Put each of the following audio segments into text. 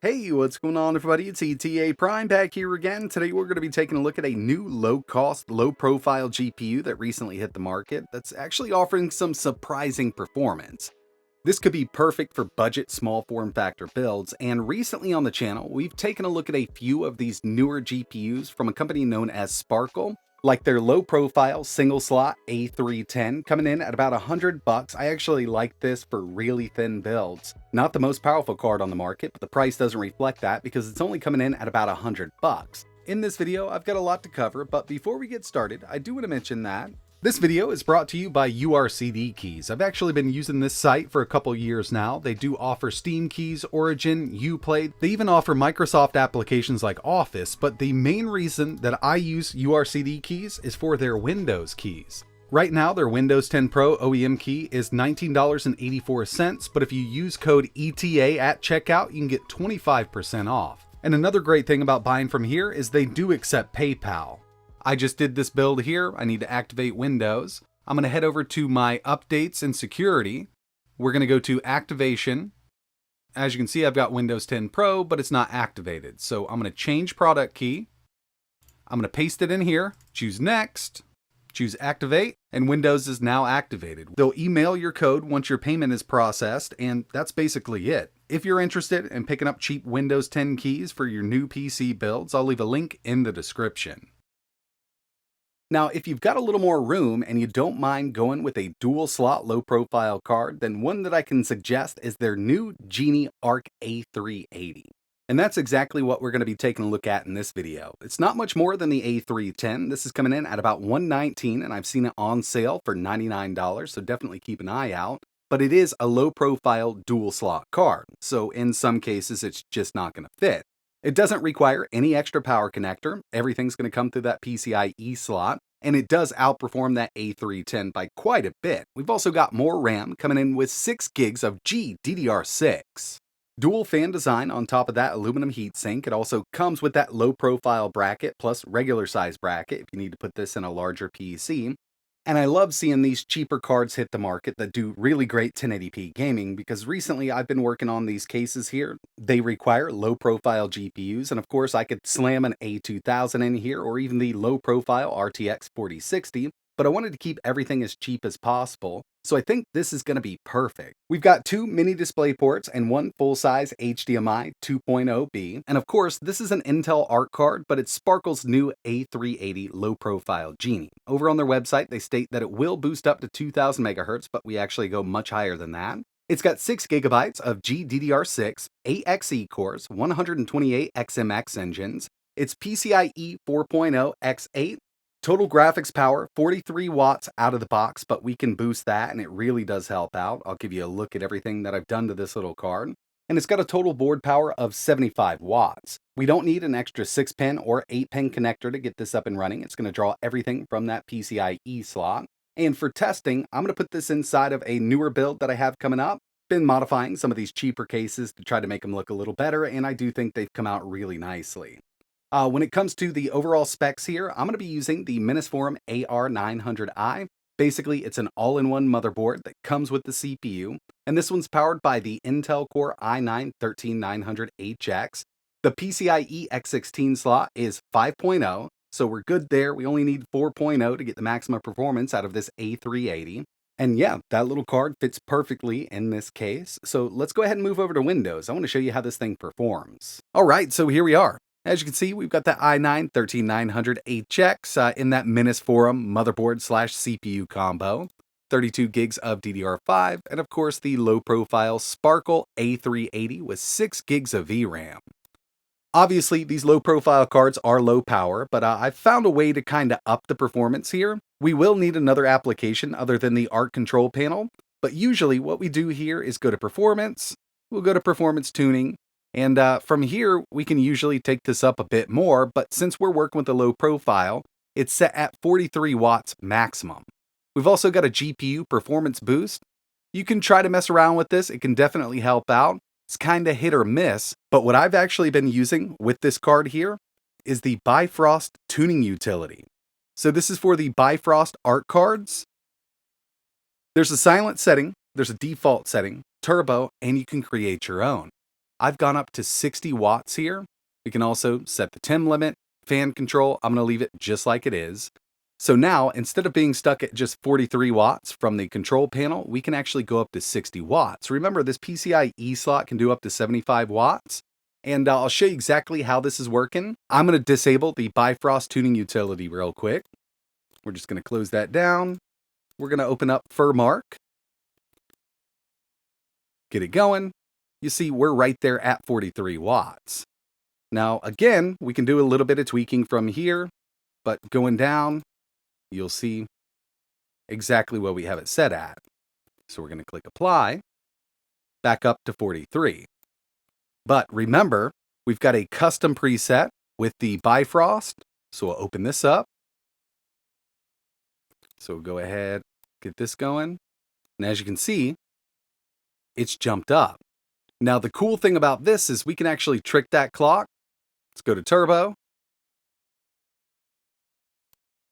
Hey, what's going on, everybody? It's ETAPRIME back here again. Today we're going to be taking a look at a new low-cost, low-profile GPU that recently hit the market that's actually offering some surprising performance. This could be perfect for budget small form factor builds, and recently on the channel, we've taken a look at a few of these newer GPUs from a company known as Sparkle, like their low profile single slot A310 coming in at about $100. I actually like this for really thin builds. Not the most powerful card on the market, but the price doesn't reflect that because it's only coming in at about $100. In this video, I've got a lot to cover, but before we get started, I do want to mention that this video is brought to you by Urcdkeys. I've actually been using this site for a couple years now. They do offer Steam keys, Origin, Uplay. They even offer Microsoft applications like Office, but the main reason that I use Urcdkeys is for their Windows keys. Right now, their Windows 10 Pro OEM key is $19.84, but if you use code ETA at checkout, you can get 25% off. And another great thing about buying from here is they do accept PayPal. I just did this build here. I need to activate Windows. I'm going to head over to my updates and security. We're going to go to activation. As you can see, I've got Windows 10 Pro, but it's not activated. So I'm going to change product key. I'm going to paste it in here, choose next, choose activate, and Windows is now activated. They'll email your code once your payment is processed, and that's basically it. If you're interested in picking up cheap Windows 10 keys for your new PC builds, I'll leave a link in the description. Now, if you've got a little more room and you don't mind going with a dual slot low profile card, then one that I can suggest is their new Genie Arc A380. And that's exactly what we're going to be taking a look at in this video. It's not much more than the A310. This is coming in at about $119, and I've seen it on sale for $99, so definitely keep an eye out. But it is a low profile dual slot card, so in some cases it's just not going to fit. It doesn't require any extra power connector. Everything's going to come through that PCIe slot, and it does outperform that A310 by quite a bit. We've also got more RAM coming in with 6 gigs of GDDR6. Dual fan design on top of that aluminum heatsink. It also comes with that low profile bracket plus regular size bracket if you need to put this in a larger PC. And I love seeing these cheaper cards hit the market that do really great 1080p gaming because recently I've been working on these cases here. They require low profile GPUs, and of course I could slam an A2000 in here or even the low profile RTX 4060, but I wanted to keep everything as cheap as possible. So I think this is going to be perfect. We've got 2 mini display ports and 1 full-size HDMI 2.0B. And of course, this is an Intel Arc card, but it's Sparkle's new A380 low-profile Genie. Over on their website, they state that it will boost up to 2000 megahertz, but we actually go much higher than that. It's got 6 gigabytes of GDDR6, 8 Xe cores, 128 XMX engines. It's PCIe 4.0 X8. Total graphics power, 43 watts out of the box, but we can boost that and it really does help out. I'll give you a look at everything that I've done to this little card. And it's got a total board power of 75 watts. We don't need an extra 6-pin or 8-pin connector to get this up and running. It's going to draw everything from that PCIe slot. And for testing, I'm going to put this inside of a newer build that I have coming up. Been modifying some of these cheaper cases to try to make them look a little better, and I do think they've come out really nicely. When it comes to the overall specs here, I'm going to be using the Minisforum AR900i. Basically, it's an all-in-one motherboard that comes with the CPU, and this one's powered by the Intel Core i9-13900HX. The PCIe X16 slot is 5.0, so we're good there. We only need 4.0 to get the maximum performance out of this A380. And yeah, that little card fits perfectly in this case. So let's go ahead and move over to Windows. I want to show you how this thing performs. All right, so here we are. As you can see, we've got the i9-13900HX in that Minisforum motherboard/CPU combo, 32 gigs of DDR5, and of course the low-profile Sparkle A380 with 6 gigs of VRAM. Obviously, these low-profile cards are low power, but I've found a way to kind of up the performance here. We will need another application other than the Arc control panel, but usually what we do here is go to Performance, we'll go to Performance Tuning, and from here, we can usually take this up a bit more, but since we're working with a low profile, it's set at 43 watts maximum. We've also got a GPU performance boost. You can try to mess around with this. It can definitely help out. It's kind of hit or miss, but what I've actually been using with this card here is the Bifrost tuning utility. So this is for the Bifrost Arc cards. There's a silent setting, there's a default setting, turbo, and you can create your own. I've gone up to 60 watts here. We can also set the temp limit, fan control. I'm going to leave it just like it is. So now, instead of being stuck at just 43 watts from the control panel, we can actually go up to 60 watts. Remember, this PCIe slot can do up to 75 watts. And I'll show you exactly how this is working. I'm going to disable the Bifrost tuning utility real quick. We're just going to close that down. We're going to open up Furmark. Get it going. You see, we're right there at 43 watts. Now, again, we can do a little bit of tweaking from here, but going down, you'll see exactly what we have it set at. So we're going to click Apply, back up to 43. But remember, we've got a custom preset with the Bifrost. So we'll open this up. So we'll go ahead, get this going. And as you can see, it's jumped up. Now, the cool thing about this is we can actually trick that clock. Let's go to turbo.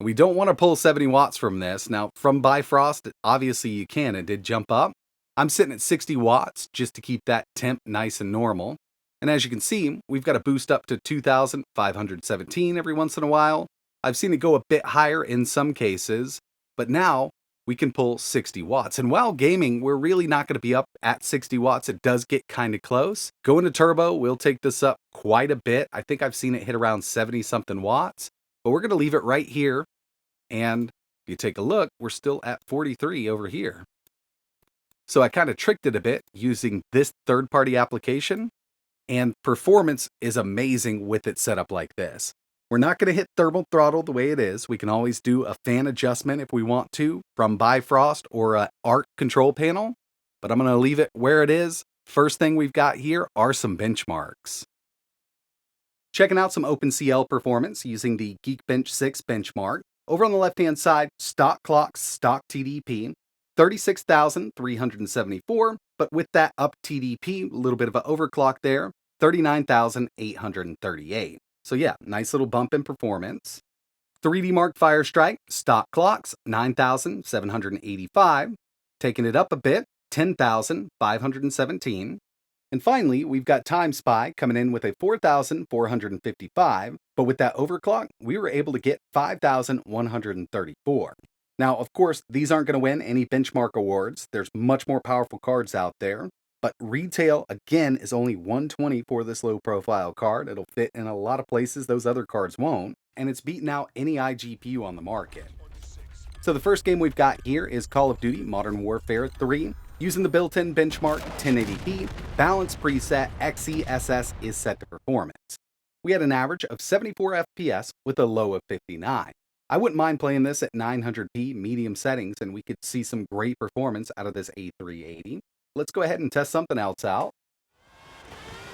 We don't want to pull 70 watts from this. Now, from Bifrost, obviously you can. It did jump up. I'm sitting at 60 watts just to keep that temp nice and normal. And as you can see, we've got a boost up to 2,517 every once in a while. I've seen it go a bit higher in some cases, but now we can pull 60 watts. And while gaming, we're really not going to be up at 60 watts. It does get kind of close. Going to turbo, we'll take this up quite a bit. I think I've seen it hit around 70 something watts, but we're going to leave it right here. And if you take a look, we're still at 43 over here. So I kind of tricked it a bit using this third-party application, and performance is amazing with it set up like this. We're not going to hit thermal throttle the way it is. We can always do a fan adjustment if we want to from Bifrost or a ARC control panel, but I'm going to leave it where it is. First thing we've got here are some benchmarks. Checking out some OpenCL performance using the Geekbench 6 benchmark. Over on the left-hand side, stock clocks, stock TDP, 36,374, but with that up TDP, a little bit of an overclock there, 39,838. So yeah, nice little bump in performance. 3D Mark Firestrike, stock clocks, 9,785, taking it up a bit, 10,517. And finally, we've got Time Spy coming in with a 4,455, but with that overclock, we were able to get 5,134. Now, of course, these aren't going to win any benchmark awards. There's much more powerful cards out there, but retail, again, is only $120 for this low profile card. It'll fit in a lot of places those other cards won't, and it's beaten out any iGPU on the market. So the first game we've got here is Call of Duty Modern Warfare 3. Using the built-in benchmark 1080p, balance preset XeSS is set to performance. We had an average of 74 FPS with a low of 59. I wouldn't mind playing this at 900p medium settings, and we could see some great performance out of this A380. Let's go ahead and test something else out.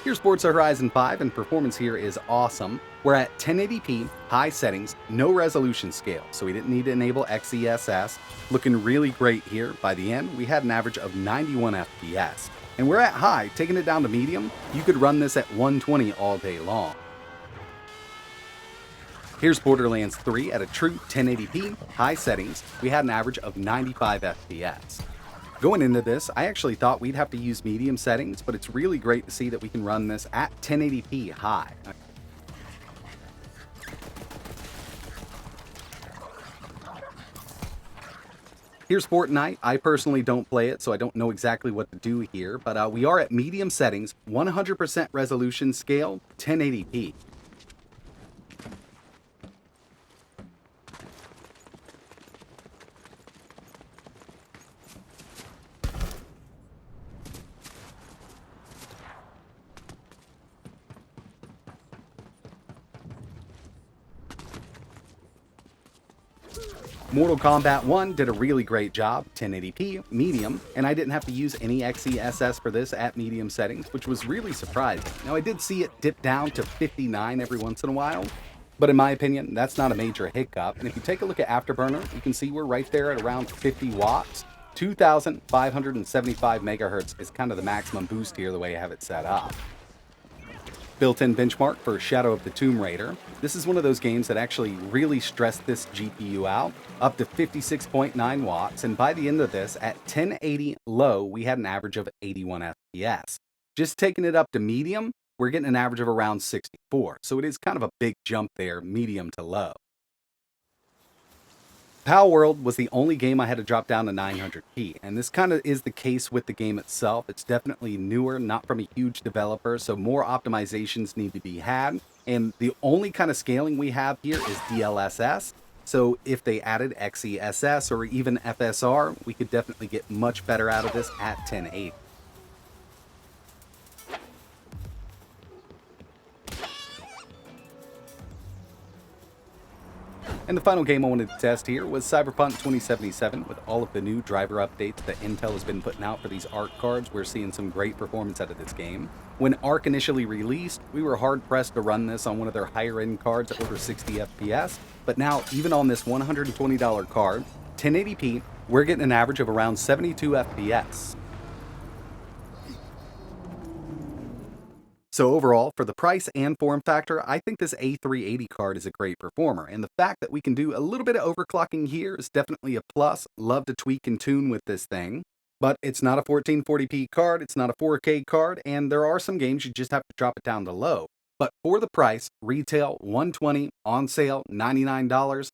Here's Forza Horizon 5, and performance here is awesome. We're at 1080p, high settings, no resolution scale, so we didn't need to enable XeSS. Looking really great here. By the end, we had an average of 91 FPS. And we're at high, taking it down to medium. You could run this at 120 all day long. Here's Borderlands 3 at a true 1080p, high settings. We had an average of 95 FPS. Going into this, I actually thought we'd have to use medium settings, but it's really great to see that we can run this at 1080p high. Here's Fortnite. I personally don't play it, so I don't know exactly what to do here, but we are at medium settings, 100% resolution scale, 1080p. Mortal Kombat 1 did a really great job, 1080p, medium, and I didn't have to use any XeSS for this at medium settings, which was really surprising. Now, I did see it dip down to 59 every once in a while, but in my opinion, that's not a major hiccup. And if you take a look at Afterburner, you can see we're right there at around 50 watts. 2,575 megahertz is kind of the maximum boost here the way I have it set up. Built-in benchmark for Shadow of the Tomb Raider. This is one of those games that actually really stressed this GPU out, up to 56.9 watts, and by the end of this, at 1080 low, we had an average of 81 FPS. Just taking it up to medium, we're getting an average of around 64. So it is kind of a big jump there, medium to low. Pal World was the only game I had to drop down to 900 key, and this kind of is the case with the game itself. It's definitely newer, not from a huge developer, so more optimizations need to be had. And the only kind of scaling we have here is DLSS. So if they added XESS or even FSR, we could definitely get much better out of this at 1080. And the final game I wanted to test here was Cyberpunk 2077. With all of the new driver updates that Intel has been putting out for these ARC cards, we're seeing some great performance out of this game. When ARC initially released, we were hard-pressed to run this on one of their higher-end cards at over 60 FPS, but now, even on this $120 card, 1080p, we're getting an average of around 72 FPS. So overall, for the price and form factor, I think this A380 card is a great performer, and the fact that we can do a little bit of overclocking here is definitely a plus. Love to tweak and tune with this thing. But it's not a 1440p card, it's not a 4K card, and there are some games you just have to drop it down to low. But for the price, retail $120, on sale $99,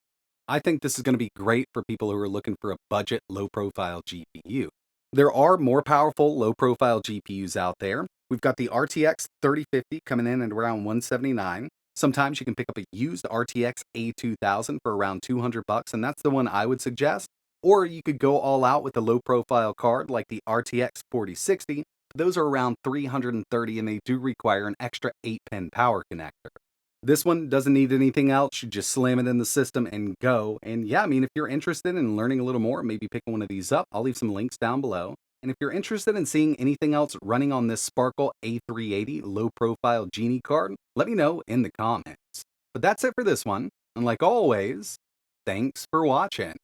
I think this is going to be great for people who are looking for a budget, low-profile GPU. There are more powerful, low-profile GPUs out there. We've got the RTX 3050 coming in at around $179. Sometimes you can pick up a used RTX A2000 for around $200, and that's the one I would suggest. Or you could go all out with a low-profile card like the RTX 4060. Those are around $330, and they do require an extra 8-pin power connector. This one doesn't need anything else. You just slam it in the system and go. And yeah, I mean, if you're interested in learning a little more, maybe picking one of these up, I'll leave some links down below. And if you're interested in seeing anything else running on this Sparkle A380 low-profile Genie card, let me know in the comments. But that's it for this one. And like always, thanks for watching.